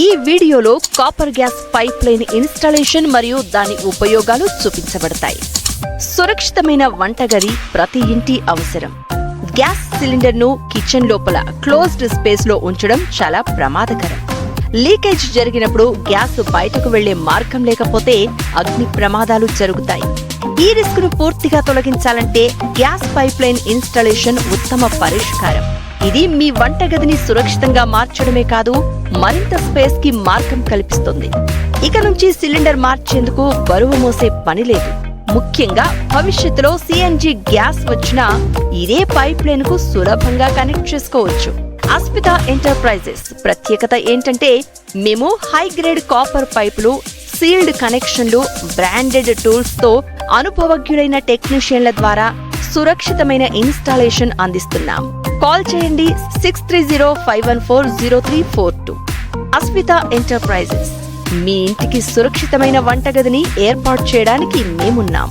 ఈ వీడియోలో copper gas pipe line installation మరియు దాని ఉపయోగాలు చూపించబడతాయి. సురక్షితమైన వంటగది ప్రతి ఇంటి అవసరం. గ్యాస్ సిలిండర్ ను కిచెన్ లోపల క్లోజ్డ్ స్పేస్ లో ఉంచడం చాలా ప్రమాదకరం. లీకేజ్ జరిగినప్పుడు గ్యాస్ బయటకు వెళ్లే మార్గం లేకపోతే అగ్ని ప్రమాదాలు జరుగుతాయి. ఈ రిస్క్ ను పూర్తిగా తొలగించాలంటే గ్యాస్ పైప్ లైన్ ఇన్స్టాలేషన్ ఉత్తమ పరిష్కారం. ఇది మీ వంటగదిని సురక్షితంగా మార్చడమే కాదు, మరింత స్పేస్ కి మార్గం కల్పిస్తుంది. ఇక నుంచి సిలిండర్ మార్చేందుకు బరువు మోసే పని లేదు. ముఖ్యంగా భవిష్యత్తులో సిఎన్జి గ్యాస్ వచ్చినా ఇదే పైప్ లైన్ కు సులభంగా కనెక్ట్ చేసుకోవచ్చు. అస్మిత ఎంటర్ప్రైజెస్ ప్రత్యేకత ఏంటంటే, మేము హై గ్రేడ్ కాపర్ పైపులు, సీల్డ్ కనెక్షన్లు, బ్రాండెడ్ టూల్స్ తో అనుభవజ్ఞులైన టెక్నీషియన్ల ద్వారా సురక్షితమైన ఇన్స్టాలేషన్ అందిస్తున్నాం. కాల్ చేయండి 6305140342. అస్మిత ఎంటర్ప్రైజెస్ మీ ఇంటికి సురక్షితమైన వంటగదిని ఏర్పాటు చేయడానికి మేమున్నాం.